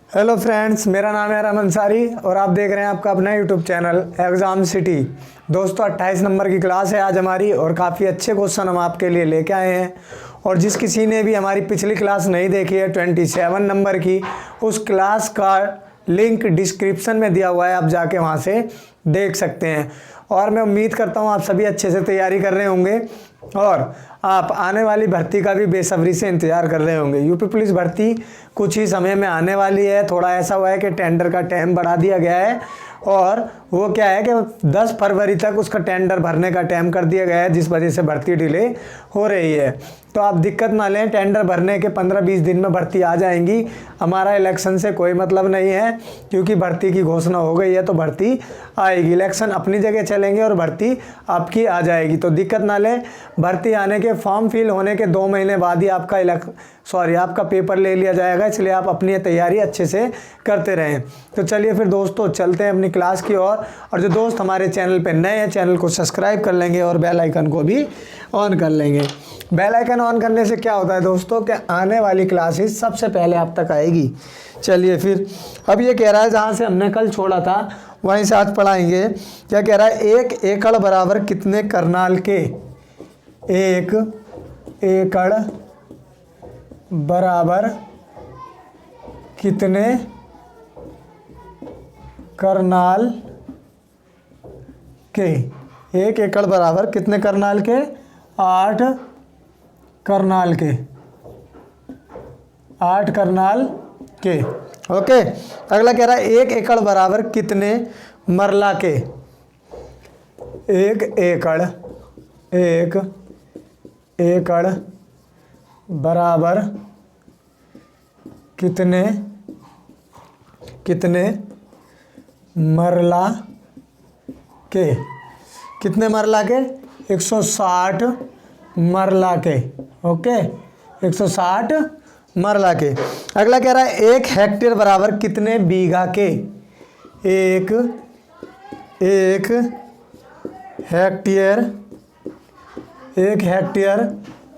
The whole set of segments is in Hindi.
हेलो फ्रेंड्स, मेरा नाम है रमन अंसारी और आप देख रहे हैं आपका अपना यूट्यूब चैनल एग्ज़ाम सिटी। दोस्तों 28 नंबर की क्लास है आज हमारी और काफ़ी अच्छे क्वेश्चन हम आपके लिए लेके आए हैं। और जिस किसी ने भी हमारी पिछली क्लास नहीं देखी है 27 नंबर की, उस क्लास का लिंक डिस्क्रिप्शन में दिया हुआ है, आप जाके वहाँ से देख सकते हैं। और मैं उम्मीद करता हूँ आप सभी अच्छे से तैयारी कर रहे होंगे और आप आने वाली भर्ती का भी बेसब्री से इंतज़ार कर रहे होंगे। यूपी पुलिस भर्ती कुछ ही समय में आने वाली है। थोड़ा ऐसा हुआ है कि टेंडर का टाइम बढ़ा दिया गया है और वो क्या है कि 10 फरवरी तक उसका टेंडर भरने का टाइम कर दिया गया है, जिस वजह से भर्ती डिले हो रही है। तो आप दिक्कत ना लें, टेंडर भरने के 15-20 दिन में भर्ती आ जाएंगी। हमारा इलेक्शन से कोई मतलब नहीं है, क्योंकि भर्ती की घोषणा हो गई है तो भर्ती आएगी। इलेक्शन अपनी जगह चलेंगे और भर्ती आपकी आ जाएगी, तो दिक्कत ना लें। भर्ती आने के फॉर्म फिल होने के 2 महीने बाद ही आपका पेपर ले लिया जाएगा, इसलिए आप अपनी तैयारी अच्छे से करते रहें। तो चलिए फिर दोस्तों चलते हैं अपनी क्लास की ओर। और जो दोस्त हमारे चैनल पे नए हैं, चैनल को सब्सक्राइब कर लेंगे और बेल आइकन को भी ऑन कर लेंगे। बेल आइकन ऑन करने से क्या होता है दोस्तों कि आने वाली क्लासेस सबसे पहले आप तक आएगी। चलिए फिर अब ये कह रहा है, जहाँ से हमने कल छोड़ा था वहीं से आज पढ़ाएंगे। क्या कह रहा है, 1 एकड़ बराबर कितने करनाल के? 1 एकड़ बराबर कितने करनाल के? 1 एकड़ बराबर कितने करनाल के? 8 करनाल के। 8 करनाल के। ओके। अगला कह रहा है 1 एकड़ बराबर कितने मरला के? 1 एकड़ बराबर कितने मरला के? कितने मरला के? 160 मरला के। ओके, 160 मरला के। अगला कह रहा है 1 हेक्टेयर बराबर कितने बीघा के? 1 हेक्टेयर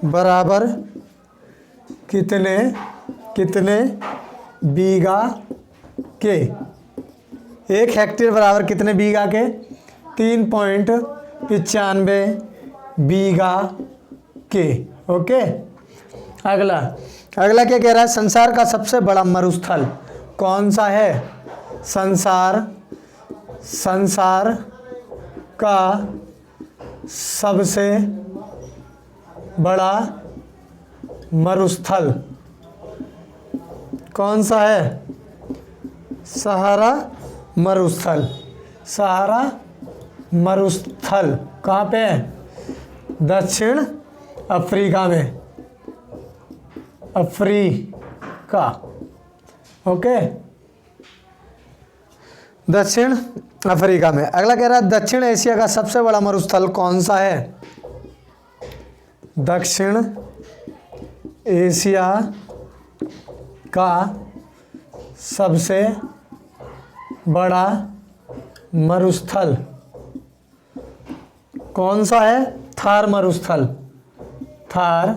बराबर कितने बीघा के? 1 हेक्टेयर बराबर कितने बीघा के? 3.95 बीघा के। ओके। अगला क्या कह रहा है, संसार का सबसे बड़ा मरुस्थल कौन सा है? संसार का सबसे बड़ा मरुस्थल कौन सा है? सहारा मरुस्थल। सहारा मरुस्थल कहाँ पे है? दक्षिण अफ्रीका में। अफ्रीका। ओके, दक्षिण अफ्रीका में। अगला कह रहा है दक्षिण एशिया का सबसे बड़ा मरुस्थल कौन सा है? दक्षिण एशिया का सबसे बड़ा मरुस्थल कौन सा है? थार मरुस्थल। थार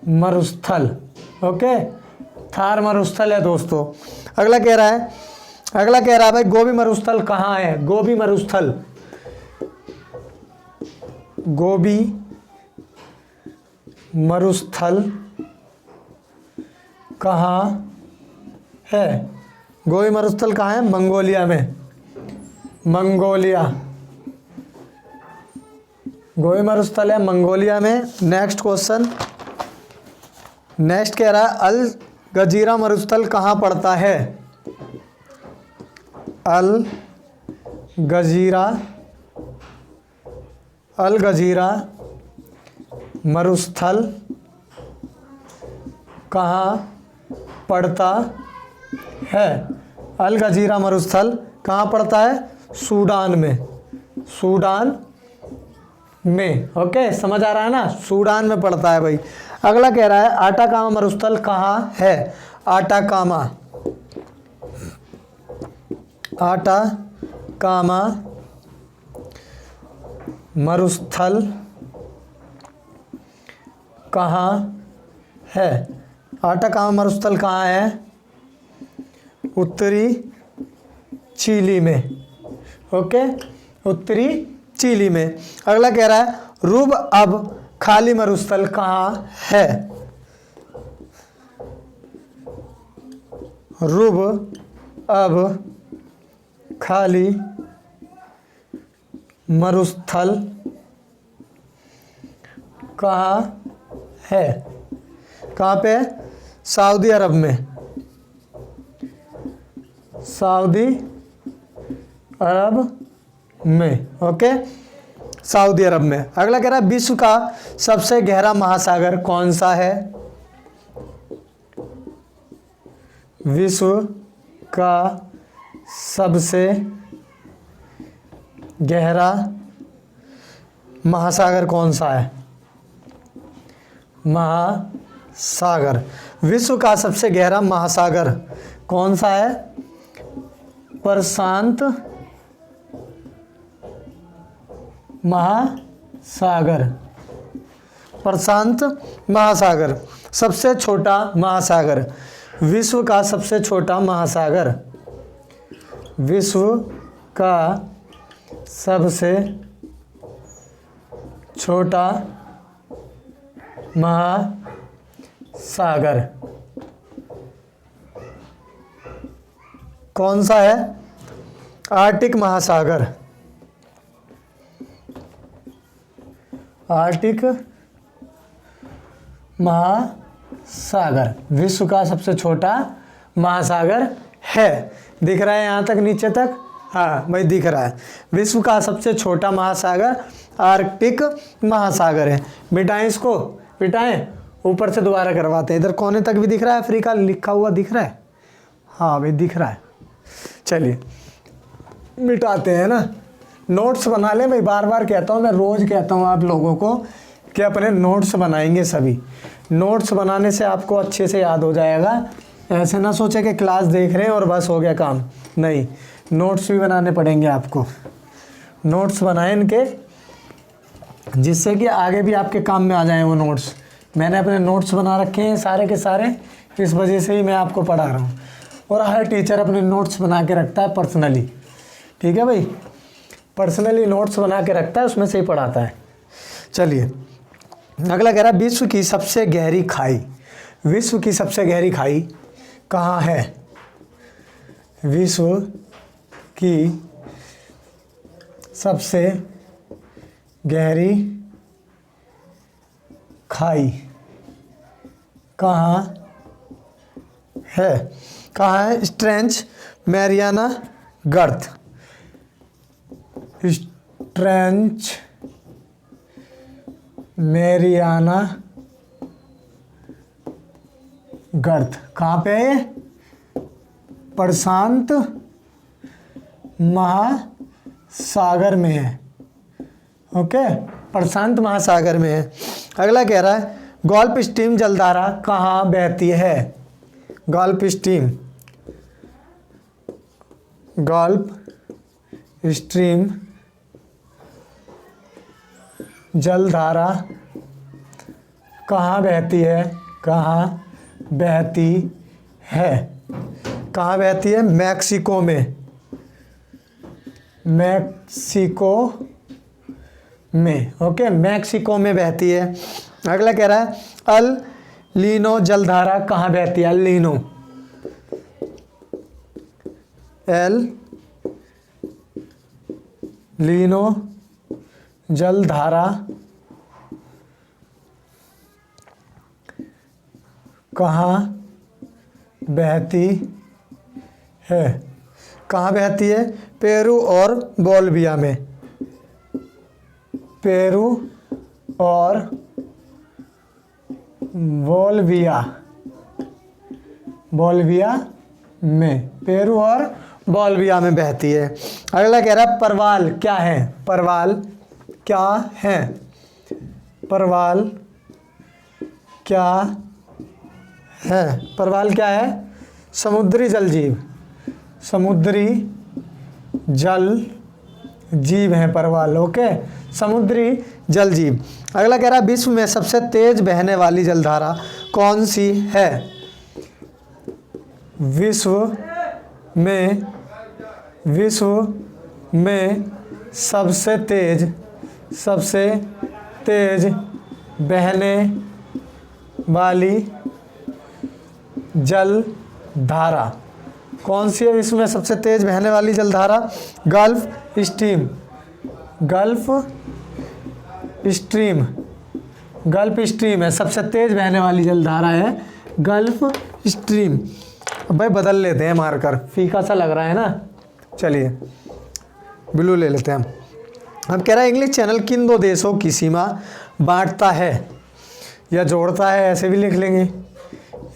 मरुस्थल। ओके, थार मरुस्थल है दोस्तों। अगला कह रहा है भाई गोबी मरुस्थल कहाँ है? गोबी मरुस्थल कहाँ है? गोबी मरुस्थल कहाँ है? मंगोलिया में। मंगोलिया। गोबी मरुस्थल है मंगोलिया में। Next question. नेक्स्ट कह रहा है अल गजीरा मरुस्थल कहाँ पड़ता है? अल गजीरा मरुस्थल कहाँ पड़ता है? अल गजीरा मरुस्थल कहाँ पड़ता है? सूडान में। सूडान में। ओके, समझ आ रहा है ना? सूडान में पड़ता है भाई। अगला कह रहा है आटाकामा मरुस्थल कहाँ है? आटाकामा मरुस्थल कहाँ है? आटाकामा मरुस्थल कहाँ है? उत्तरी चिली में। ओके, उत्तरी चिली में। अगला कह रहा है रूब अब खाली मरुस्थल कहाँ है? रूब अब खाली मरुस्थल कहाँ है? कहाँ पे? सऊदी अरब में। सऊदी अरब में। ओके, सऊदी अरब में। अगला कह रहा है विश्व का सबसे गहरा महासागर कौन सा है? विश्व का सबसे गहरा महासागर कौन सा है? महासागर। विश्व का सबसे गहरा महासागर कौन सा है? प्रशांत महासागर। प्रशांत महासागर। सबसे छोटा महासागर। विश्व का सबसे छोटा महासागर। विश्व का सबसे छोटा महासागर कौन सा है? आर्कटिक महासागर। आर्कटिक महासागर विश्व का सबसे छोटा महासागर है। दिख रहा है यहाँ तक, नीचे तक? हाँ भाई दिख रहा है। विश्व का सबसे छोटा महासागर आर्कटिक महासागर है। मिटाएं इसको, मिटाएं, ऊपर से दोबारा करवाते हैं। इधर कोने तक भी दिख रहा है अफ्रीका लिखा हुआ, दिख रहा है? हाँ भाई दिख रहा है। चलिए मिटाते हैं ना। नोट्स बना लें भाई, बार बार कहता हूँ मैं, रोज़ कहता हूँ आप लोगों को कि अपने नोट्स बनाएंगे सभी। नोट्स बनाने से आपको अच्छे से याद हो जाएगा। ऐसे ना सोचे कि क्लास देख रहे हैं और बस हो गया काम, नहीं, नोट्स भी बनाने पड़ेंगे आपको। नोट्स बनाएं इनके, जिससे कि आगे भी आपके काम में आ जाएं वो नोट्स। मैंने अपने नोट्स बना रखे हैं सारे के सारे, इस वजह से ही मैं आपको पढ़ा रहा हूँ। और हर टीचर अपने नोट्स बना के रखता है पर्सनली, ठीक है भाई, पर्सनली नोट्स बना के रखता है, उसमें से ही पढ़ाता है। चलिए अगला कह रहा है विश्व की सबसे गहरी खाई। विश्व की सबसे गहरी खाई कहाँ है? विश्व की सबसे गहरी खाई कहाँ है? कहाँ है? स्ट्रेंच मैरियाना गर्त। स्ट्रेंच मैरियाना गर्त कहाँ पे है? प्रशांत महासागर में है। ओके, प्रशांत महासागर में है। अगला कह रहा है गल्फ स्ट्रीम जलधारा कहाँ बहती है? गल्फ स्ट्रीम, गल्फ स्ट्रीम जलधारा कहाँ बहती है? कहाँ बहती है? कहाँ बहती है? मैक्सिको में। मैक्सिको में। ओके, मैक्सिको में बहती है। अगला कह रहा है अल लीनो जलधारा कहाँ बहती है? अल लीनो, एल लीनो जलधारा कहाँ बहती है? कहाँ बहती है? पेरू और बोलिविया में। पेरू और बोलिविया, बोलिविया में, पेरू और बोलिविया में बहती है। अगला कह रहा है परवाल क्या है? परवाल क्या है? परवाल क्या है? परवाल क्या है? समुद्री जल जीव। समुद्री जल जीव है परवाल। ओके, समुद्री जल जीव। अगला कह रहा है विश्व में सबसे तेज बहने वाली जलधारा कौन सी है? विश्व में सबसे तेज बहने वाली जलधारा कौन सी है? विश्व में सबसे तेज बहने वाली जलधारा गल्फ स्ट्रीम है, सबसे तेज बहने वाली जलधारा है गल्फ स्ट्रीम। अब भाई बदल लेते हैं मार्कर, फीका सा लग रहा है ना, चलिए ब्लू ले लेते हैं हम। अब कह रहा है इंग्लिश चैनल किन दो देशों की सीमा बांटता है या जोड़ता है, ऐसे भी लिख लेंगे।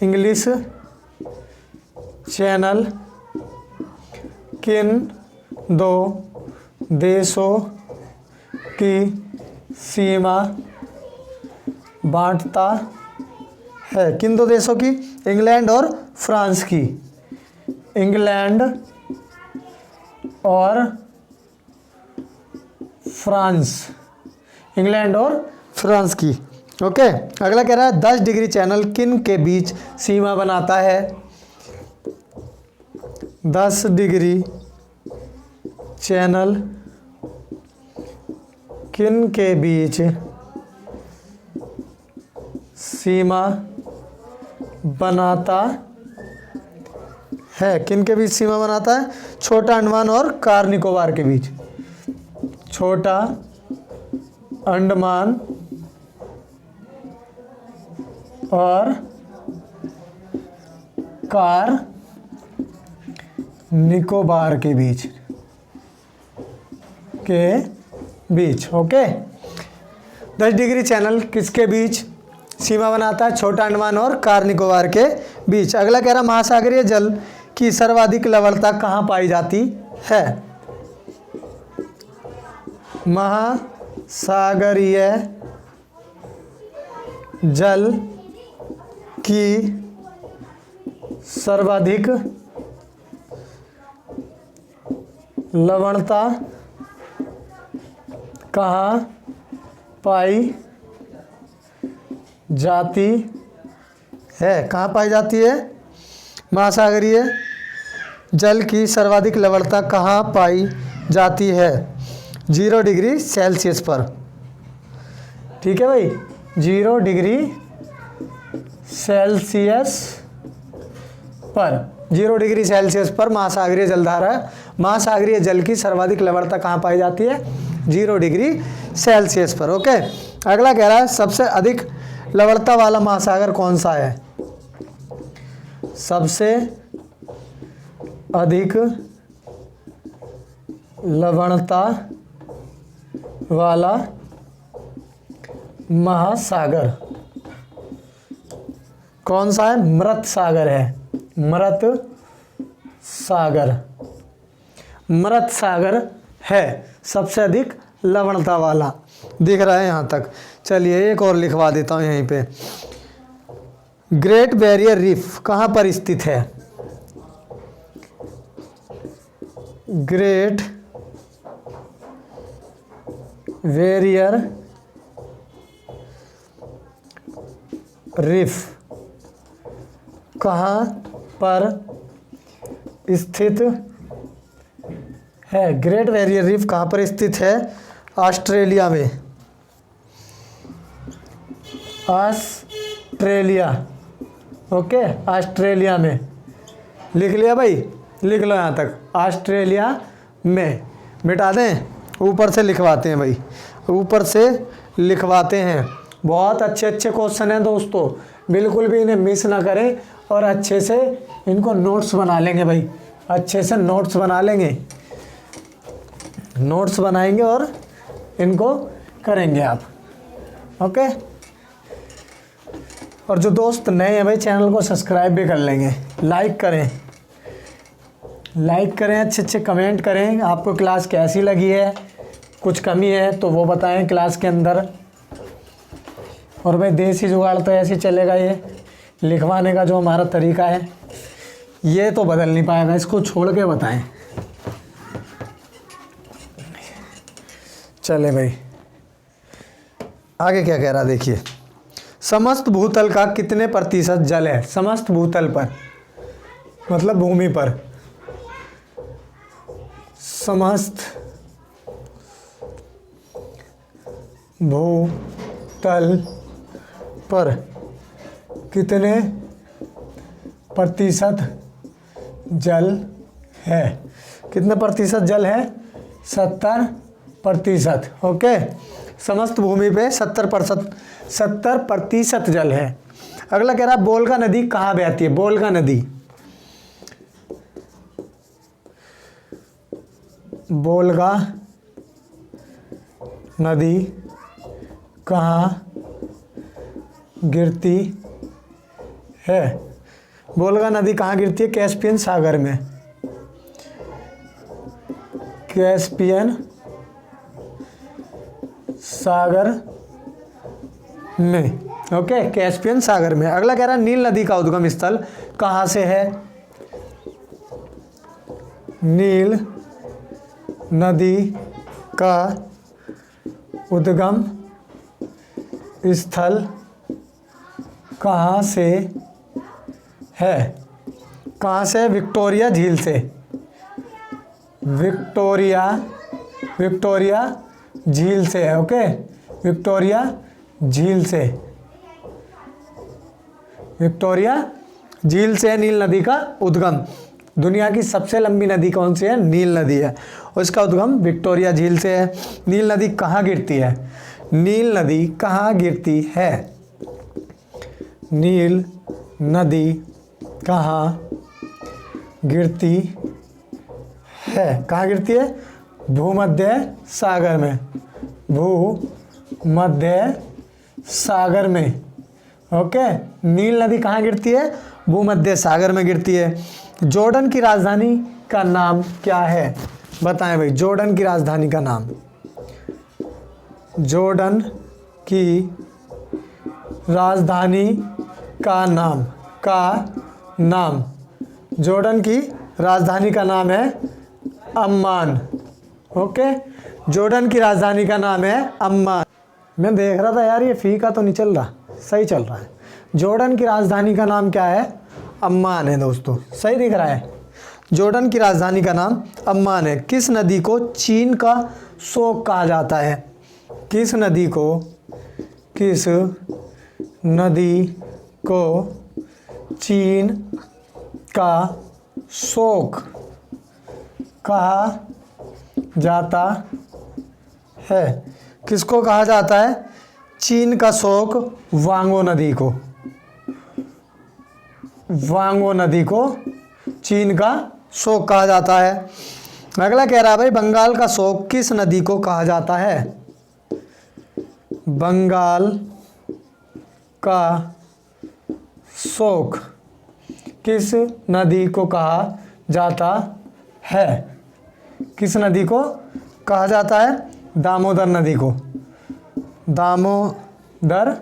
इंग्लिश चैनल किन दो देशों की सीमा बांटता है? किन दो देशों की? इंग्लैंड और फ्रांस की। इंग्लैंड और फ्रांस की। ओके, अगला कह रहा है 10 डिग्री चैनल किन के बीच सीमा बनाता है? 10 डिग्री चैनल किन के बीच सीमा बनाता है? किन के बीच सीमा बनाता है? छोटा अंडमान और कार निकोबार के बीच। छोटा अंडमान और कार निकोबार के बीच। ओके, 10 डिग्री चैनल किसके बीच सीमा बनाता है? छोटा अंडमान और कार निकोबार के बीच। अगला कह रहा महासागरीय जल की सर्वाधिक लवणता कहाँ पाई जाती है? महासागरीय जल की सर्वाधिक लवणता कहाँ पाई जाती है? कहाँ पाई जाती है? महासागरीय जल की सर्वाधिक लवणता कहाँ पाई जाती है? 0 डिग्री सेल्सियस पर। ठीक है भाई, 0 डिग्री सेल्सियस पर महासागरीय महासागरीय जल की सर्वाधिक लवणता कहाँ पाई जाती है? 0 डिग्री सेल्सियस पर। ओके, अगला कह रहा है सबसे अधिक लवणता वाला महासागर कौन सा है? सबसे अधिक लवणता वाला महासागर कौन सा है? मृत सागर है सबसे अधिक लवणता वाला। दिख रहा है यहाँ तक? चलिए एक और लिखवा देता हूँ यहीं पे। ग्रेट बैरियर रीफ कहाँ पर स्थित है? ग्रेट बैरियर रीफ कहाँ पर स्थित है? ग्रेट बैरियर रीफ कहाँ पर स्थित है? ऑस्ट्रेलिया में। ओके, ऑस्ट्रेलिया में। लिख लिया भाई? लिख लो यहाँ तक, ऑस्ट्रेलिया में। मिटा दें? ऊपर से लिखवाते हैं भाई, ऊपर से लिखवाते हैं। बहुत अच्छे क्वेश्चन हैं दोस्तों, बिल्कुल भी इन्हें मिस ना करें और अच्छे से इनको नोट्स बना लेंगे भाई, अच्छे से नोट्स बना लेंगे, नोट्स बनाएंगे और इनको करेंगे आप। ओके, और जो दोस्त नए हैं भाई चैनल को सब्सक्राइब भी कर लेंगे। लाइक करें, अच्छे कमेंट करें। आपको क्लास कैसी लगी है, कुछ कमी है तो वो बताएं क्लास के अंदर। और भाई देसी जुगाड़ तो ऐसे चलेगा, ये लिखवाने का जो हमारा तरीका है ये तो बदल नहीं पाएगा, इसको छोड़ के बताएं। चले भाई, आगे क्या कह रहा देखिए। समस्त भूतल का कितने प्रतिशत जल है? समस्त भूतल पर मतलब भूमि पर, समस्त भूतल पर कितने प्रतिशत जल है? कितने प्रतिशत जल है? 70%। ओके, समस्त भूमि पे 70% जल है। अगला कह रहा है बोलगा नदी कहाँ बहती है? बोलगा नदी, बोलगा नदी कहाँ गिरती है? बोलगा नदी कहाँ गिरती है? कैस्पियन सागर में, कैस्पियन सागर में। ओके, कैस्पियन सागर में। अगला कह रहा है नील नदी का उद्गम स्थल कहाँ से है? नील नदी का उद्गम स्थल कहाँ से है? कहाँ से? विक्टोरिया झील से, विक्टोरिया झील से है। ओके, विक्टोरिया झील से, विक्टोरिया झील से नील नदी का उद्गम। दुनिया की सबसे लंबी नदी कौन सी है? नील नदी है, और इसका उद्गम विक्टोरिया झील से है। नील नदी कहाँ गिरती है? नील नदी कहाँ गिरती है? नील नदी कहाँ गिरती है? कहाँ गिरती है? भूमध्य सागर में, भूमध्य सागर में। ओके, नील नदी कहाँ गिरती है? भूमध्य सागर में गिरती है। जॉर्डन की राजधानी का नाम क्या है? बताएं भाई, जॉर्डन की राजधानी का नाम। जॉर्डन की राजधानी का नाम जॉर्डन की राजधानी का नाम है अम्मान। ओके, जॉर्डन की राजधानी का नाम है अम्मान। मैं देख रहा था यार, ये फीका तो नहीं चल रहा, सही चल रहा है। जॉर्डन की राजधानी का नाम क्या है? अम्मान है दोस्तों, सही दिख रहा है। जॉर्डन की राजधानी का नाम अम्मान है। किस नदी को चीन का शोक कहा जाता है? किस नदी को चीन का शोक कहा जाता है? किसको कहा जाता है? चीन का शोक वांगो नदी को, वांगो नदी को चीन का शोक कहा जाता है। अगला कह रहा है भाई बंगाल का शोक किस नदी को कहा जाता है? बंगाल का शोक किस नदी को कहा जाता है? किस नदी को कहा जाता है? दामोदर नदी को, दामोदर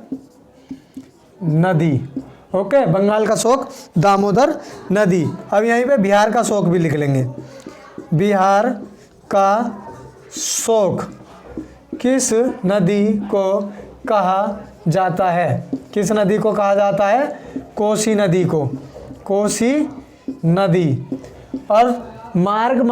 नदी। ओके, बंगाल का शोक दामोदर नदी। अब यहीं पे बिहार का शोक भी लिख लेंगे। बिहार का शोक किस नदी को कहा जाता है? किस नदी को कहा जाता है? कोसी नदी को, कोसी नदी। और मार्ग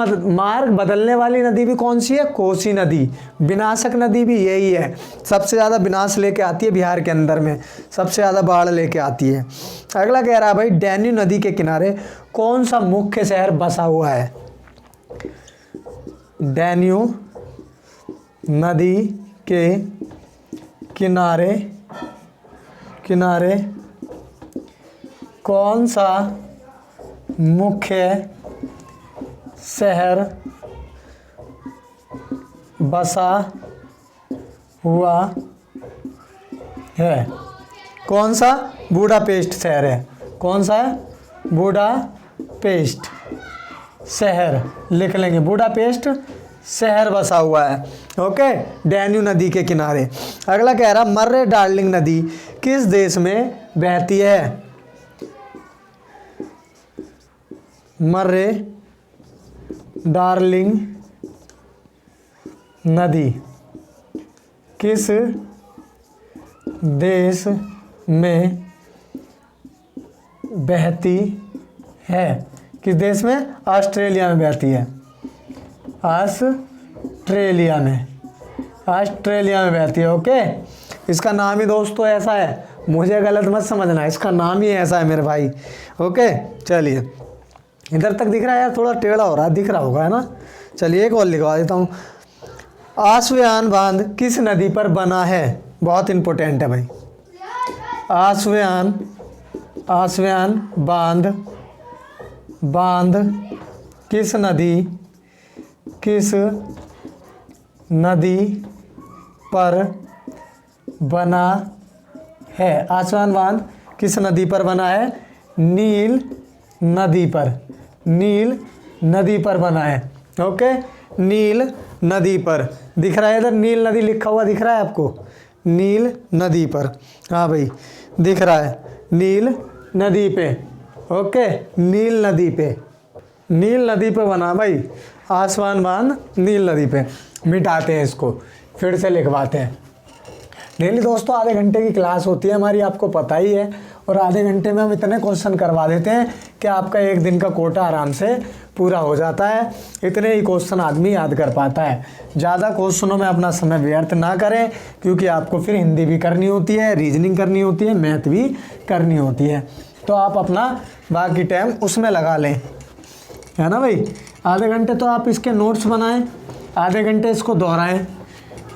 बदलने वाली नदी भी कौन सी है? कोसी नदी। विनाशक नदी भी यही है, सबसे ज़्यादा विनाश लेके आती है बिहार के अंदर में, सबसे ज़्यादा बाढ़ लेके आती है। अगला कह रहा है भाई डैन्यू नदी के किनारे कौन सा मुख्य शहर बसा हुआ है? डैन्यू नदी के किनारे कौन सा मुख्य शहर बसा हुआ है? कौन सा? बुडापेस्ट शहर है। कौन सा है? बुडापेस्ट शहर लिख लेंगे, बुडापेस्ट शहर बसा हुआ है। ओके, डैन्यू नदी के किनारे। अगला कह रहा मर्रे डार्लिंग नदी किस देश में बहती है? मर्रे डार्लिंग नदी किस देश में बहती है? किस देश में? ऑस्ट्रेलिया में बहती है। ऑस्ट्रेलिया में बहती है। ओके, इसका नाम ही दोस्तों ऐसा है, मुझे गलत मत समझना, इसका नाम ही ऐसा है मेरे भाई। ओके, चलिए इधर तक दिख रहा है यार, थोड़ा टेढ़ा हो रहा है, दिख रहा होगा है ना। चलिए एक और लिखवा देता हूँ। आस्वयान बांध किस नदी पर बना है? बहुत इंपॉर्टेंट है भाई। आस्वयान बांध किस नदी पर बना है? आस्वयान बांध किस नदी पर बना है? नील नदी पर बना है। ओके, नील नदी पर दिख रहा है, इधर नील नदी लिखा हुआ दिख रहा है आपको? नील नदी पर, हाँ भाई दिख रहा है, नील नदी पे। ओके, नील नदी पे बना भाई आस्वयान बांध, नील नदी पे। मिटाते हैं इसको, फिर से लिखवाते हैं। डेली दोस्तों आधे घंटे की क्लास होती है हमारी, आपको पता ही है, और आधे घंटे में हम इतने क्वेश्चन करवा देते हैं कि आपका एक दिन का कोटा आराम से पूरा हो जाता है। इतने ही क्वेश्चन आदमी याद कर पाता है। ज़्यादा क्वेश्चनों में अपना समय व्यर्थ ना करें, क्योंकि आपको फिर हिंदी भी करनी होती है, रीजनिंग करनी होती है, मैथ भी करनी होती है। तो आप अपना बाकी टाइम उसमें लगा लें, है ना भाई। आधे घंटे तो आप इसके नोट्स बनाएं, आधे घंटे इसको दोहराएं,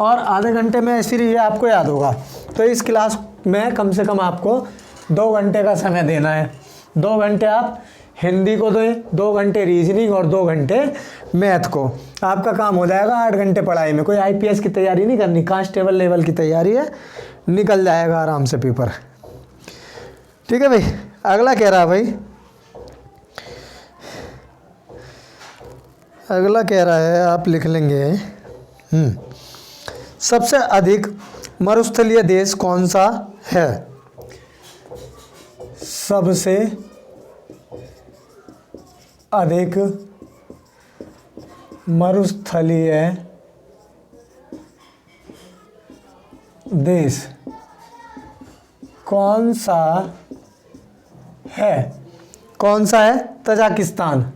और आधे घंटे में फिर ये आपको याद होगा। तो इस क्लास में कम से कम आपको 2 घंटे का समय देना है। 2 घंटे आप हिंदी को दें, 2 घंटे रीजनिंग और 2 घंटे मैथ को। आपका काम हो जाएगा 8 घंटे पढ़ाई में। कोई आईपीएस की तैयारी नहीं करनी, कांस्टेबल लेवल की तैयारी है, निकल जाएगा आराम से पेपर। ठीक है भाई, अगला कह रहा है भाई, अगला कह रहा है, आप लिख लेंगे। सबसे अधिक मरुस्थलीय देश कौन सा है? सबसे अधिक मरुस्थलीय देश कौन सा है? कौन सा है? तजाकिस्तान।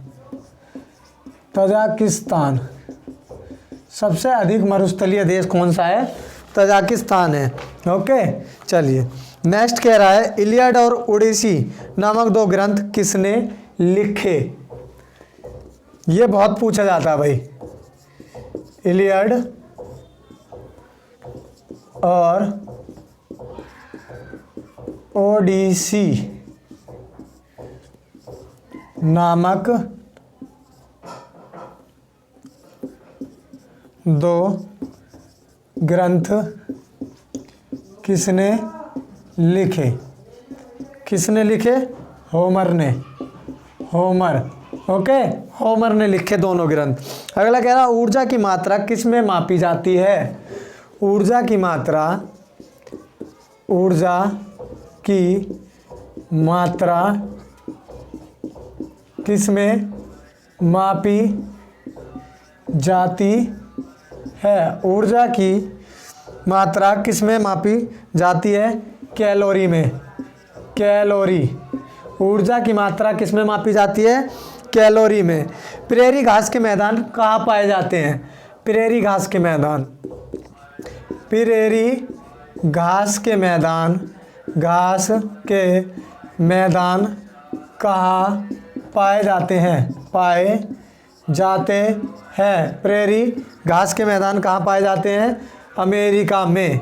सबसे अधिक मरुस्थलीय देश कौन सा है? तजाकिस्तान है। ओके, चलिए नेक्स्ट कह रहा है, इलियड और ओडिसी नामक 2 ग्रंथ किसने लिखे? ये बहुत पूछा जाता है भाई। इलियड और ओडिसी नामक 2 ग्रंथ किसने लिखे? किसने लिखे? होमर ने। ओके, होमर ने लिखे दोनों ग्रंथ। अगला कह रहा, ऊर्जा की मात्रा किस में मापी जाती है? ऊर्जा की मात्रा किस में मापी जाती है? ऊर्जा की मात्रा किस में मापी जाती है? कैलोरी में। ऊर्जा की मात्रा किस में मापी जाती है? कैलोरी में। प्रेरी घास के मैदान कहाँ पाए जाते हैं? प्रेरी घास के मैदान कहाँ पाए जाते हैं? प्रेरी घास के मैदान कहाँ पाए जाते हैं? अमेरिका में।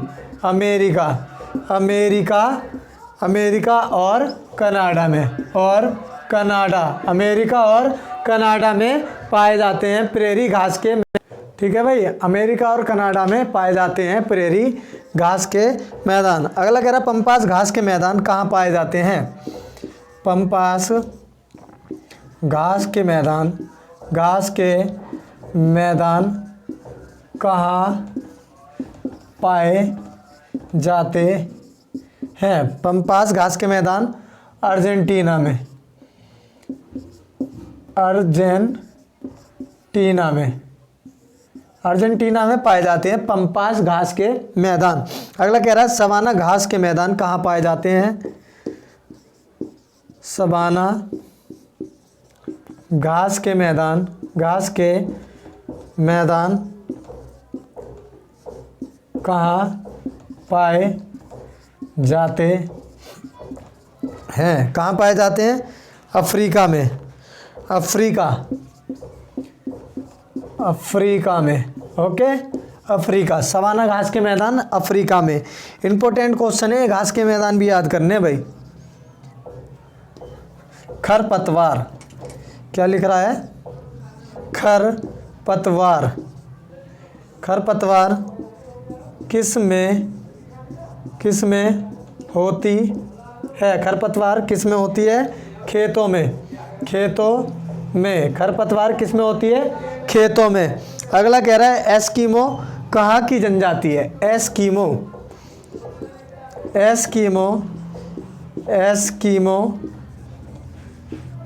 अमेरिका और कनाडा में। अमेरिका और कनाडा में पाए जाते हैं प्रेरी घास के। ठीक है भाई, अमेरिका और कनाडा में पाए जाते हैं प्रेरी घास के मैदान। अगला कह रहा, पंपास घास के मैदान कहाँ पाए जाते हैं? पंपास घास के मैदान कहाँ पाए जाते हैं? पंपास घास के मैदान अर्जेंटीना में पाए जाते हैं पंपास घास के मैदान। अगला कह रहा है, सवाना घास के मैदान कहाँ पाए जाते हैं? सवाना घास के मैदान, घास के मैदान कहाँ पाए जाते हैं? कहाँ पाए जाते हैं? अफ्रीका में, अफ्रीका में। ओके, अफ्रीका, सवाना घास के मैदान अफ्रीका में। इंपॉर्टेंट क्वेश्चन है, घास के मैदान भी याद करने भाई। खरपतवार, क्या लिख रहा है? खरपतवार, खरपतवार किस में होती है? खरपतवार किस में होती है? खेतों में, खरपतवार किस में होती है? खेतों में। अगला कह रहा है एस्किमो कहाँ की जनजाति है? एस्किमो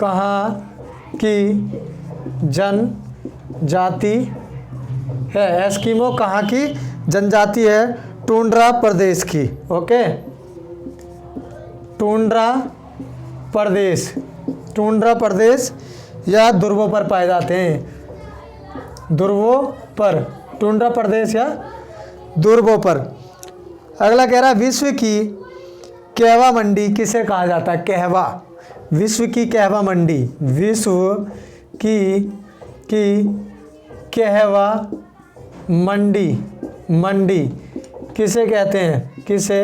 कहाँ की जनजाति है? एस्किमो कहाँ की जनजाति है? टुंड्रा प्रदेश की। ओके, टुंड्रा प्रदेश या ध्रुवों पर पाए जाते हैं। ध्रुवों पर, टुंड्रा प्रदेश या ध्रुवों पर। अगला कह रहा है विश्व की कहवा मंडी किसे कहा जाता है? कहवा, विश्व की कहवा मंडी, विश्व की कहवा मंडी किसे कहते हैं? किसे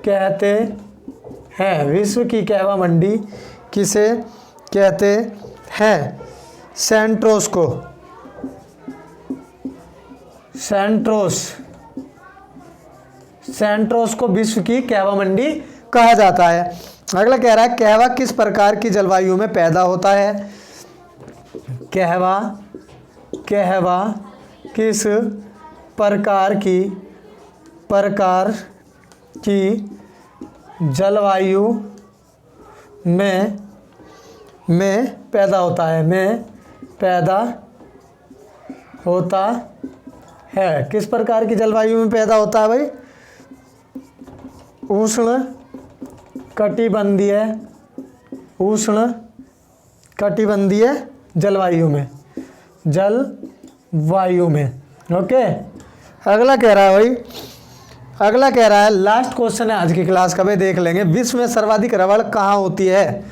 कहते हैं? विश्व की कहवा मंडी किसे कहते हैं? सेंट्रोस को, सेंट्रोस को विश्व की कहवा मंडी कहा जाता है। अगला कह रहा है कहवा किस प्रकार की जलवायु में पैदा होता है? कहवा किस प्रकार की जलवायु में पैदा होता है? किस प्रकार की जलवायु में पैदा होता है भाई? उष्ण कटिबंधीय जलवायु में। ओके, अगला कह रहा है भाई, अगला कह रहा है लास्ट क्वेश्चन है आज की क्लास का भाई, देख लेंगे। विश्व में सर्वाधिक रबड़ कहाँ होती है?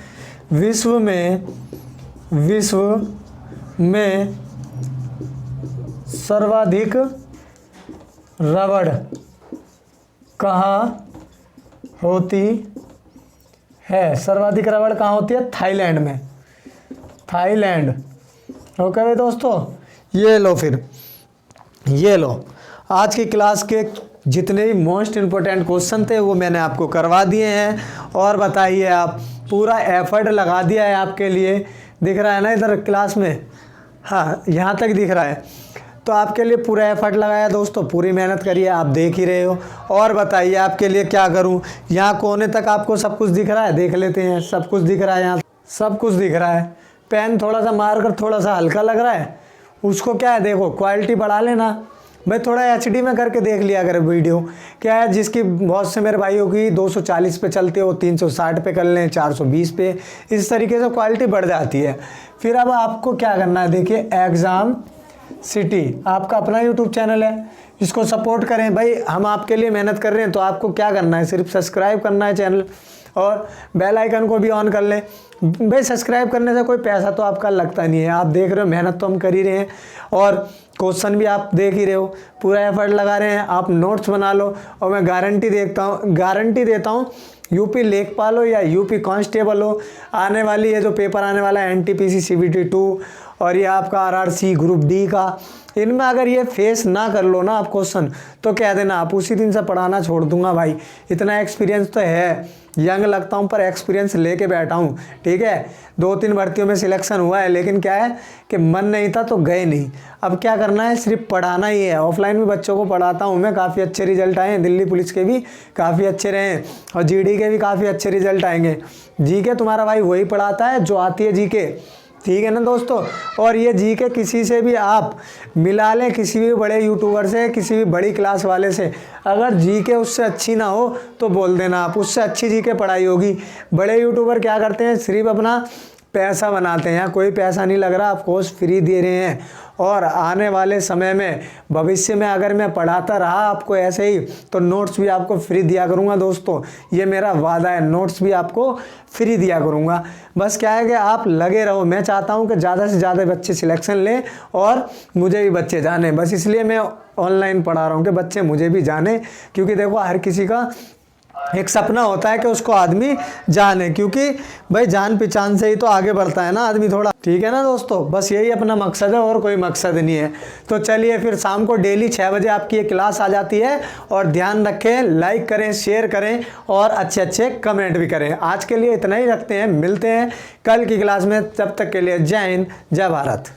विश्व में सर्वाधिक रबड़ कहाँ होती है? सर्वाधिक रबड़ कहाँ होती है? थाईलैंड में, थाईलैंड। ओके भाई दोस्तों, ये लो फिर, ये लो आज की क्लास के जितने भी मोस्ट इम्पोर्टेंट क्वेश्चन थे वो मैंने आपको करवा दिए हैं। और बताइए, आप पूरा एफर्ट लगा दिया है आपके लिए, दिख रहा है ना इधर क्लास में? हाँ, यहाँ तक दिख रहा है। तो आपके लिए पूरा एफर्ट लगाया दोस्तों, पूरी मेहनत करिए, आप देख ही रहे हो। और बताइए आपके लिए क्या करूं? यहाँ कोने तक आपको सब कुछ दिख रहा है? देख लेते हैं, सब कुछ दिख रहा है, यहाँ सब कुछ दिख रहा है। पेन थोड़ा सा मार कर थोड़ा सा हल्का लग रहा है, उसको क्या है देखो, क्वालिटी बढ़ा लेना भाई, थोड़ा HD में करके देख लिया अगर वीडियो। क्या है, जिसकी बहुत से मेरे भाइयों की 240 पे चलते हो, 360 पे कर लें, 420 पे, इस तरीके से क्वालिटी बढ़ जाती है। फिर अब आपको क्या करना है, देखिए एग्ज़ाम सिटी आपका अपना YouTube चैनल है, इसको सपोर्ट करें भाई। हम आपके लिए मेहनत कर रहे हैं, तो आपको क्या करना है, सिर्फ सब्सक्राइब करना है चैनल और बेल आइकन को भी ऑन कर लें भाई। सब्सक्राइब करने से कोई पैसा तो आपका लगता नहीं है, आप देख रहे हो मेहनत तो हम कर ही रहे हैं और क्वेश्चन भी आप देख ही रहे हो, पूरा एफर्ट लगा रहे हैं। आप नोट्स बना लो और मैं गारंटी देता हूँ यूपी लेखपाल हो या यूपी कांस्टेबल हो, आने वाली है जो पेपर आने वाला है NTPC CBT 2 और ये आपका RRC ग्रुप D का, इनमें अगर ये फेस ना कर लो ना आप क्वेश्चन, तो कह देना आप उसी दिन से पढ़ाना छोड़ दूंगा भाई। इतना एक्सपीरियंस तो है, यंग लगता हूँ पर एक्सपीरियंस लेके बैठा हूँ, ठीक है। 2-3 भर्तियों में सिलेक्शन हुआ है, लेकिन क्या है कि मन नहीं था तो गए नहीं। अब क्या करना है, सिर्फ पढ़ाना ही है। ऑफलाइन भी बच्चों को पढ़ाता हूँ मैं, काफ़ी अच्छे रिजल्ट आए हैं, दिल्ली पुलिस के भी काफ़ी अच्छे रहे हैं और GD के भी काफ़ी अच्छे रिजल्ट आएंगे। GK तुम्हारा भाई वही पढ़ाता है जो आती है GK, ठीक है ना दोस्तों। और ये GK किसी से भी आप मिला लें, किसी भी बड़े यूट्यूबर से, किसी भी बड़ी क्लास वाले से, अगर GK उससे अच्छी ना हो तो बोल देना आप, उससे अच्छी GK पढ़ाई होगी। बड़े यूट्यूबर क्या करते हैं, सिर्फ अपना पैसा बनाते हैं। कोई पैसा नहीं लग रहा, आप कोर्स फ्री दे रहे हैं। और आने वाले समय में भविष्य में अगर मैं पढ़ाता रहा आपको ऐसे ही, तो नोट्स भी आपको फ्री दिया करूँगा दोस्तों, ये मेरा वादा है। नोट्स भी आपको फ्री दिया करूँगा। बस क्या है कि आप लगे रहो। मैं चाहता हूँ कि ज़्यादा से ज़्यादा बच्चे सिलेक्शन लें और मुझे भी बच्चे जाने। बस इसलिए मैं ऑनलाइन पढ़ा रहा हूँ कि बच्चे मुझे भी जाने, क्योंकि देखो हर किसी का एक सपना होता है कि उसको आदमी जाने, क्योंकि भाई जान पहचान से ही तो आगे बढ़ता है ना आदमी थोड़ा। ठीक है ना दोस्तों, बस यही अपना मकसद है और कोई मकसद नहीं है। तो चलिए फिर शाम को डेली 6 बजे आपकी ये क्लास आ जाती है। और ध्यान रखें, लाइक करें, शेयर करें और अच्छे अच्छे कमेंट भी करें। आज के लिए इतना ही रखते हैं, मिलते हैं कल की क्लास में। तब तक के लिए जय हिंद, जय भारत।